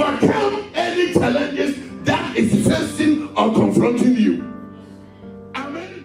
overcome any challenges that is facing or confronting you. Amen.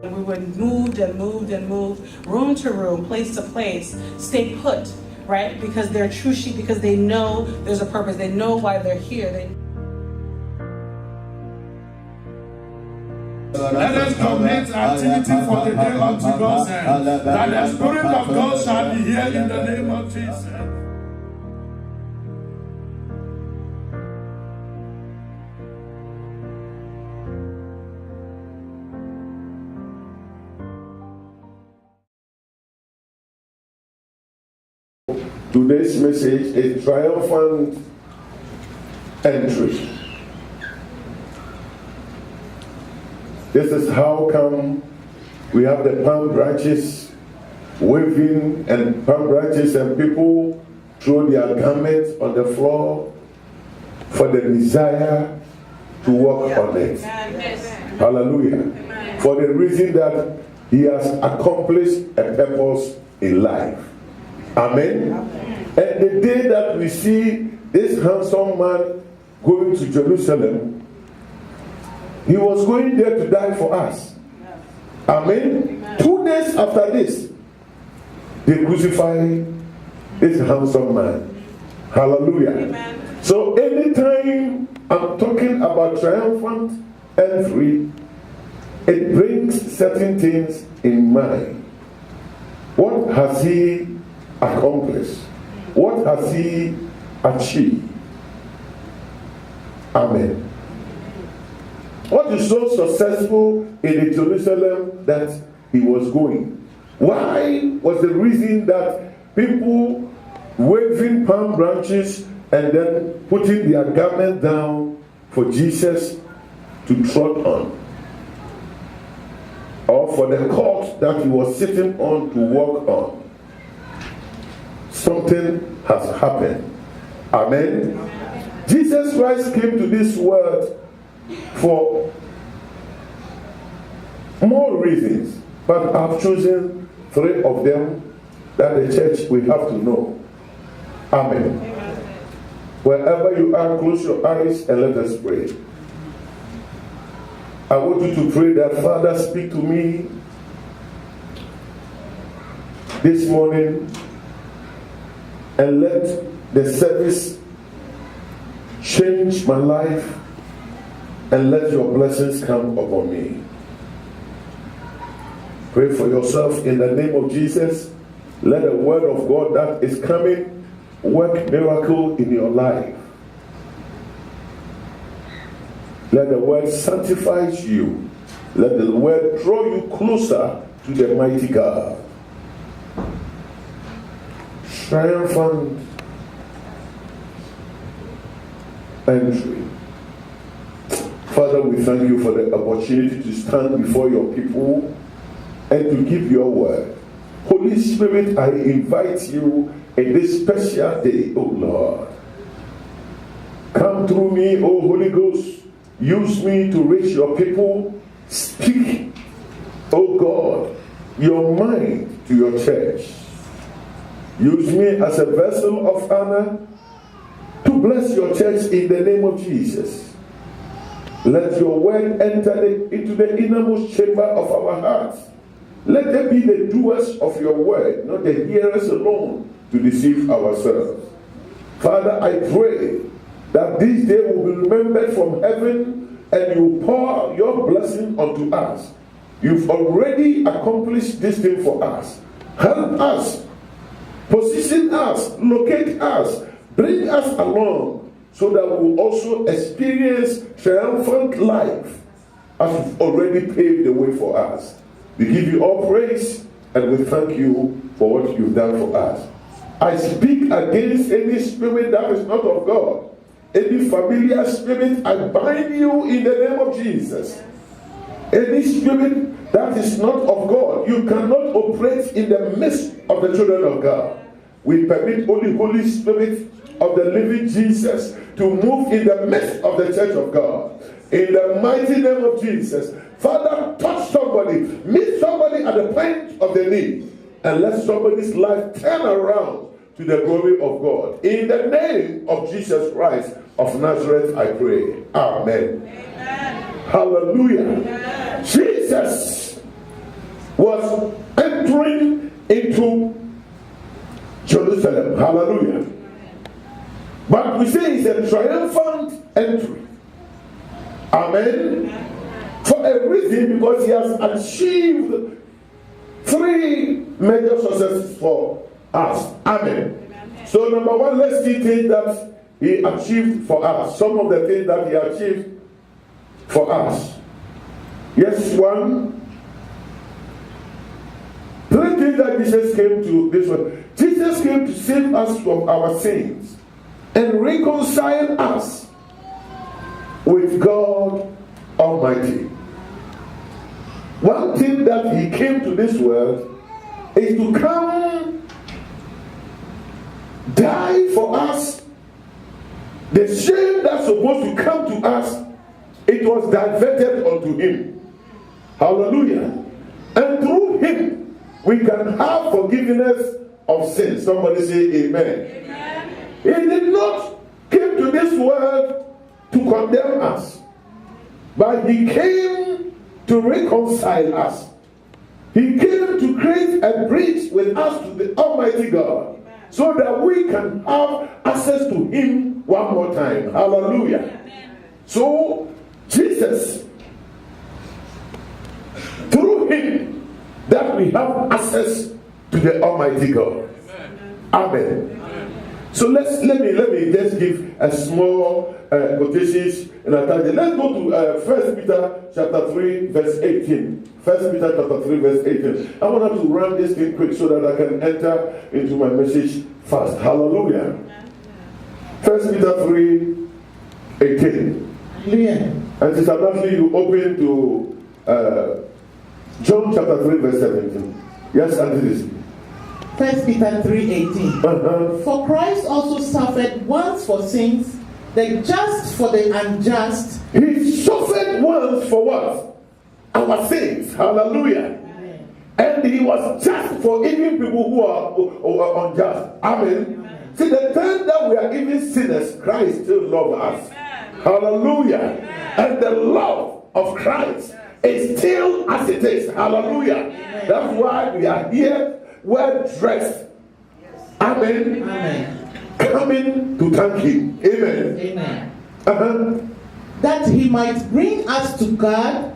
We were moved and moved and moved, room to room, place to place, stay put, right? Because they're true sheep, because they know there's a purpose. They know why they're here. Let us commit activity for the day unto God's hand, that the Spirit of God shall be here in the name of Jesus. Today's message is triumphant entry. This is how come we have the palm branches waving and palm branches and people throw their garments on the floor for the desire to walk on it. Hallelujah. For the reason that he has accomplished a purpose in life. Amen. And the day that we see this handsome man going to Jerusalem, he was going there to die for us. Amen. 2 days after this, they crucified this handsome man. Hallelujah. Amen. So anytime I'm talking about triumphant entry, it brings certain things in mind. What has he accomplished? What has he achieved? Amen. What is so successful in the Jerusalem that he was going? Why was the reason that people waving palm branches and then putting their garment down for Jesus to trot on? Or for the court that he was sitting on to walk on? Something has happened. Amen. Jesus Christ came to this world for more reasons, but I've chosen 3 of them that the church will have to know. Amen. Wherever you are, close your eyes and let us pray. I want you to pray that, Father, speak to me this morning and let the service change my life and let your blessings come upon me. Pray for yourself in the name of Jesus. Let the word of God that is coming work miracle in your life. Let the word sanctify you. Let the word draw you closer to the mighty God. Triumphant entry. Father, we thank you for the opportunity to stand before your people and to give your word. Holy Spirit, I invite you in this special day, O Lord. Come through me, O Holy Ghost. Use me to reach your people. Speak, O God, your mind to your church. Use me as a vessel of honor to bless your church in the name of Jesus. Let your word enter into the innermost chamber of our hearts. Let them be the doers of your word, not the hearers alone, to deceive ourselves. Father, I pray that this day will be remembered from heaven and you pour your blessing unto us. You've already accomplished this thing for us. Help us, position us, locate us, bring us along, so that we will also experience triumphant life as you've already paved the way for us. We give you all praise and we thank you for what you've done for us. I speak against any spirit that is not of God. Any familiar spirit, I bind you in the name of Jesus. Any spirit that is not of God, you cannot operate in the midst of the children of God. We permit only Holy Spirit of the living Jesus to move in the midst of the church of God. In the mighty name of Jesus. Father, touch somebody, meet somebody at the point of the need, and let somebody's life turn around to the glory of God. In the name of Jesus Christ of Nazareth, I pray. Amen. Amen. Hallelujah. Amen. Jesus was entering into Jerusalem. Hallelujah. But we say it's a triumphant entry. Amen. For a reason, because he has achieved 3 major successes for us. Amen. So number 1, let's see things that he achieved for us. Some of the things that he achieved for us. Yes, 1. 3 things that Jesus came to this one. Jesus came to save us from our sins and reconcile us with God Almighty. One thing that he came to this world is to come die for us. The shame that's supposed to come to us, it was diverted unto him. Hallelujah. And through him, we can have forgiveness of sins. Somebody say amen. Amen. He did not come to this world to condemn us, but he came to reconcile us. He came to create a bridge with us to the Almighty God, so that we can have access to him one more time. Hallelujah. Amen. So Jesus, through him, that we have access to the Almighty God. Amen. Amen. So let me just give a small quotations and attach. Let's go to 1 Peter chapter 3 verse 18. 1 Peter chapter 3 verse 18. I want to run this thing quick so that I can enter into my message fast. Hallelujah. 1 Peter 3 18. Yeah. And Sister Natalie, you open to John chapter 3 verse 17. Yes, and it is. 1 Peter 3:18. For Christ also suffered once for sins, the just for the unjust. He suffered once for what? Our sins. Hallelujah. Amen. And he was just for even people who are unjust. Amen. Amen. See, the time that we are even sinners, Christ still loves us. Amen. Hallelujah. Amen. And the love of Christ is still as it is. Hallelujah. Amen. That's why we are here, well dressed. Amen. Amen. Coming to thank him. Amen. Amen. That he might bring us to God,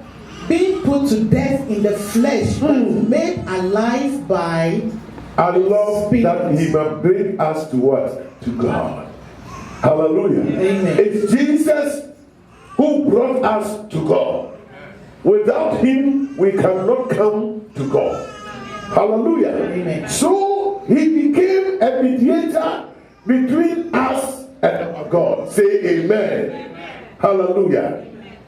being put to death in the flesh, but made alive by I love that he might bring us to what? To God. Hallelujah. Amen. It's Jesus who brought us to God. Without him, we cannot come to God. Hallelujah. Amen. So he became a mediator between us and our God. Say amen. Amen. Hallelujah.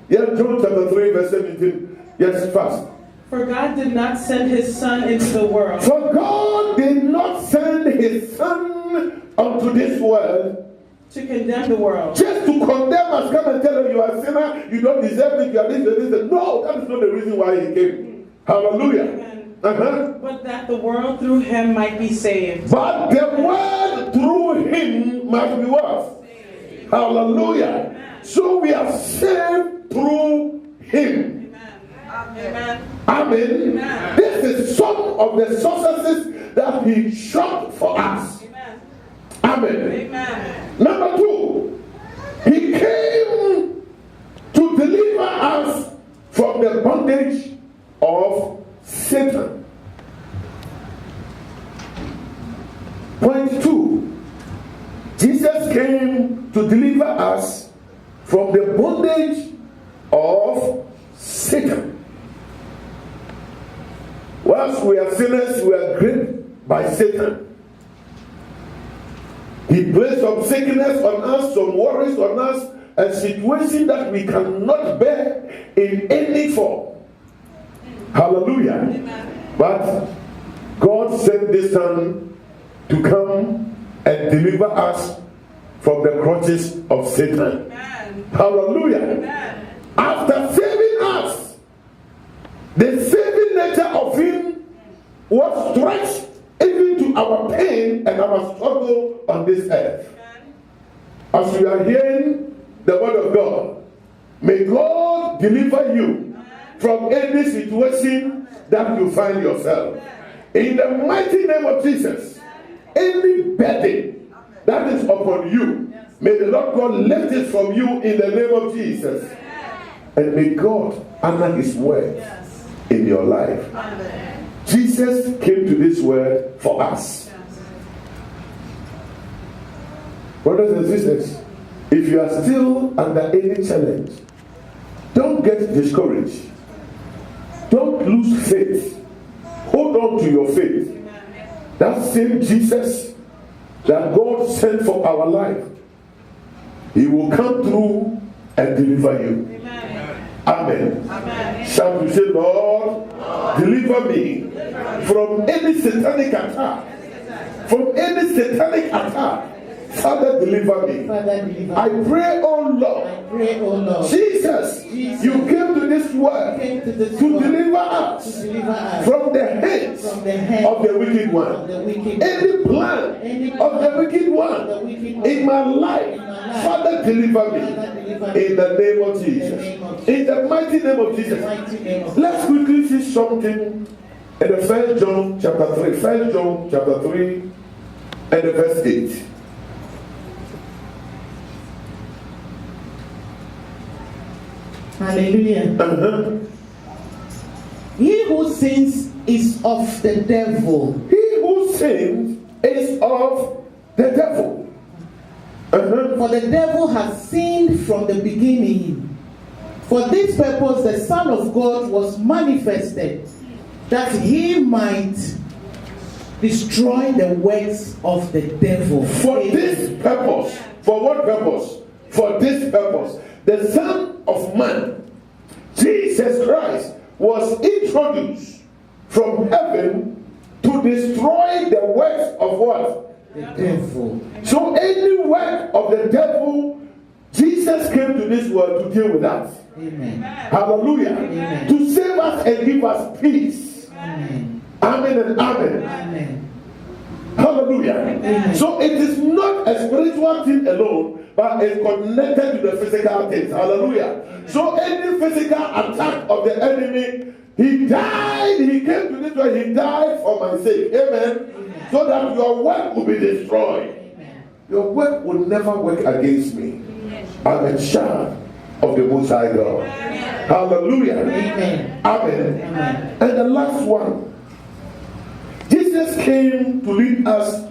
Yes, John chapter 3 verse 17. Yes, fast. For God did not send his son into the world. For God did not send his son unto this world to condemn the world. Just to condemn us, come and tell them you are a sinner, you don't deserve it, you are this. No, that is not the reason why he came. Hallelujah. But that the world through him might be saved. But the world through him might be what? Saved. Hallelujah. Amen. So we are saved through him. Amen. Amen. Amen. This is some of the successes that he shot for us. Amen. Amen. Number 2, he came to deliver us from the bondage of Satan. Point 2, Jesus came to deliver us from the bondage of Satan. Whilst we are sinners, we are gripped by Satan. He placed some sickness on us, some worries on us, a situation that we cannot bear in any form. Hallelujah. Amen. But God sent this Son to come and deliver us from the clutches of Satan. Amen. Hallelujah. Amen. After saving us, the saving nature of him was stretched to our pain and our struggle on this earth. As you are hearing the word of God, may God deliver you from any situation that you find yourself. In the mighty name of Jesus, any burden that is upon you, may the Lord God lift it from you in the name of Jesus. And may God honor his word in your life. Jesus came to this world for us. Brothers and sisters, if you are still under any challenge, don't get discouraged. Don't lose faith. Hold on to your faith. That same Jesus that God sent for our life, he will come through and deliver you. Amen. Amen. Shall we say, Lord, deliver me from any satanic attack. From any satanic attack. Father, deliver me. I pray, oh Lord. Jesus, you came to this world to deliver us from the hands of the wicked one. Any plan of the wicked one in my life, Father, deliver me. In the name of Jesus. In the mighty name of Jesus. Let's quickly see something in the 1 John chapter 3. 1 John chapter 3 and the verse 8. Hallelujah. He who sins is of the devil. He who sins is of the devil. For the devil has sinned from the beginning. For this purpose the Son of God was manifested, that he might destroy the works of the devil. For this purpose. For what purpose? For this purpose. The Son of Man, Jesus Christ, was introduced from heaven to destroy the works of what? The devil. So any work of the devil, Jesus came to this world to deal with that. Amen. Hallelujah. Amen. To save us and give us peace. Amen. Amen and amen. Amen. Hallelujah. Amen. So it is not a spiritual thing alone, but it's connected to the physical things. Hallelujah. Amen. So any physical attack of the enemy, he died, he came to this world, he died for my sake. Amen. Amen. So that your work will be destroyed. Amen. Your work will never work against me. Amen. I'm a child of the Most High God. Amen. Hallelujah. Amen. Amen. Amen. And the last one. Jesus came to lead us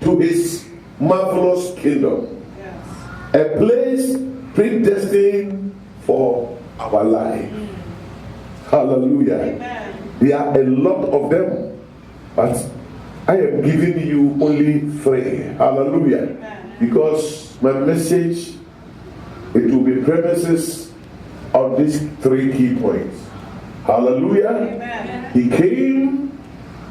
to his marvelous kingdom. Yes. A place predestined for our life. Hallelujah. Amen. There are a lot of them, but I am giving you only 3. Hallelujah. Amen. Because my message, it will be premises on these 3 key points. Hallelujah. Amen. He came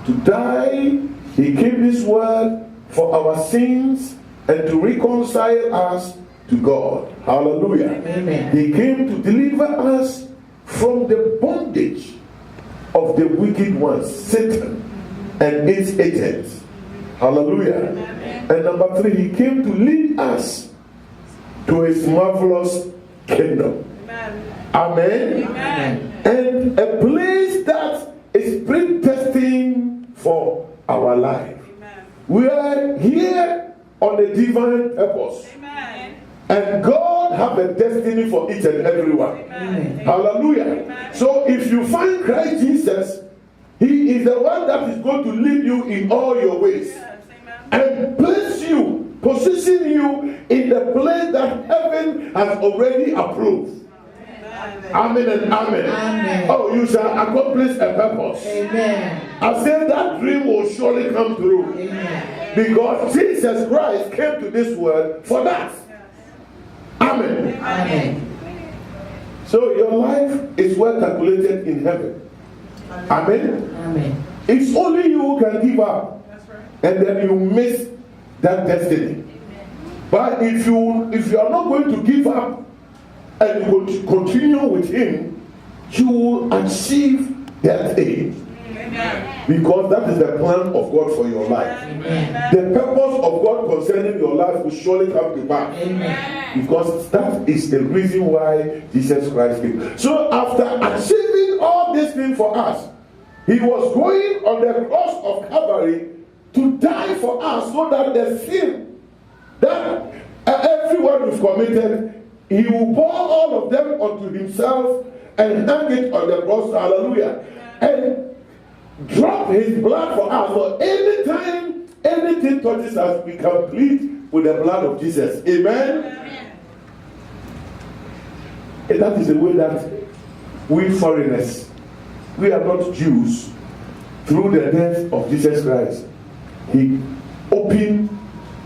to die. He came this world for our sins and to reconcile us to God. Hallelujah. Amen. He came to deliver us from the bondage of the wicked one, Satan and its agents. Hallelujah. Amen. And number 3, he came to lead us to his marvelous kingdom. Amen. Amen. And a place that is predestined for our life. Amen. We are here on a divine purpose. Amen. And God have a destiny for each and every one. Amen. Hallelujah. Amen. So if you find Christ Jesus, he is the one that is going to lead you in all your ways. Yes. And place you, position you in the place that heaven has already approved. Amen and amen. Amen. Oh, you shall accomplish a purpose. Amen. I said that dream will surely come true. Amen. Because Jesus Christ came to this world for that. Amen. Amen. So your life is well calculated in heaven. Amen. Amen. It's only you who can give up. That's right. And then you miss that destiny. But if you are not going to give up and you continue with him, you will achieve that aim. Amen. Because that is the plan of God for your life. Amen. The purpose of God concerning your life will surely come to pass. Amen. Because that is the reason why Jesus Christ came. So after achieving all these things for us, he was going on the cross of Calvary to die for us, so that the sin that everyone who's committed, he will pour all of them onto himself and hang it on the cross. Hallelujah. And drop his blood for us. So anytime anything touches us, we can plead with the blood of Jesus. Amen. And that is the way that we foreigners, we are not Jews. Through the death of Jesus Christ, he opened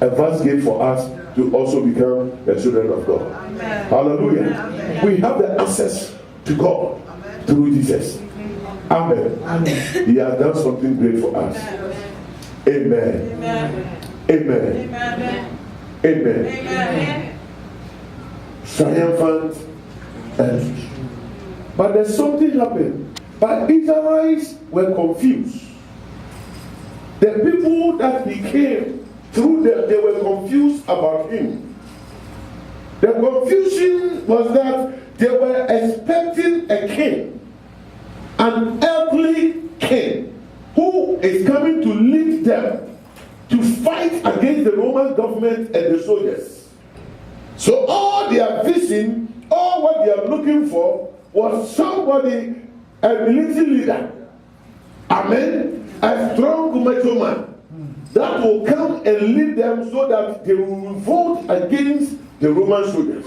a vast gate for us to also become the children of God. Amen. Hallelujah. Amen. We have the access to God through Jesus. Amen. Amen. He has done something great for us. Amen. Amen. Amen. Amen. Amen. Amen. Triumphant entry. But there's something happened. But Israelites were confused. The people that he came through them, they were confused about him. The confusion was that they were expecting a king, an earthly king, who is coming to lead them to fight against the Roman government and the soldiers. So all their vision, all what they are looking for, was somebody, a military leader. Amen. A strong macho man that will come and lead them so that they will revolt against the Roman soldiers.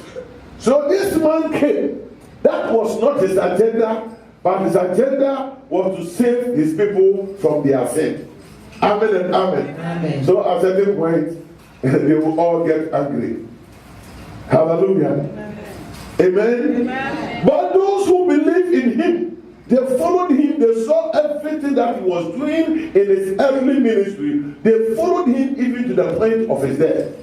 So this man came. That was not his agenda, but his agenda was to save his people from their sin. Amen and amen. Amen. So at a certain point, they will all get angry. Hallelujah. Amen. Amen. But those who believe in him, they followed him. They saw everything that he was doing in his earthly ministry. They followed him even to the point of his death.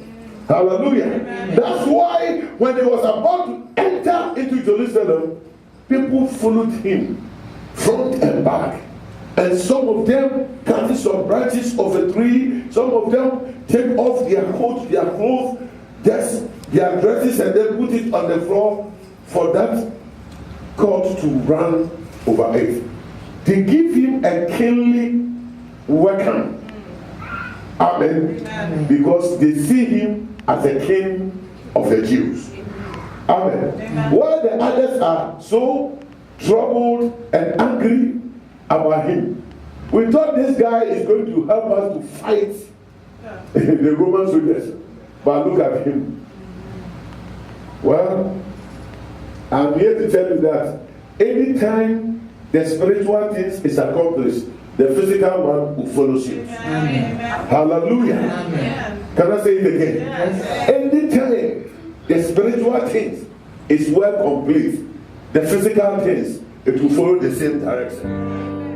Hallelujah. Amen. That's why when he was about to enter into Jerusalem, people followed him front and back. And some of them cut some branches of a tree. Some of them take off their coats, their clothes, their dresses, and then put it on the floor for that court to run over it. They give him a kingly welcome. Amen. Amen. Because they see him as a king of the Jews. Amen. Amen. While the others are so troubled and angry about him, we thought this guy is going to help us to fight the Roman soldiers. But look at him. Well, I'm here to tell you that anytime the spiritual things is accomplished, the physical one will follow suit. Hallelujah. Amen. Can I say it again? Yes. Anytime the spiritual things is well complete, the physical things, it will follow the same direction.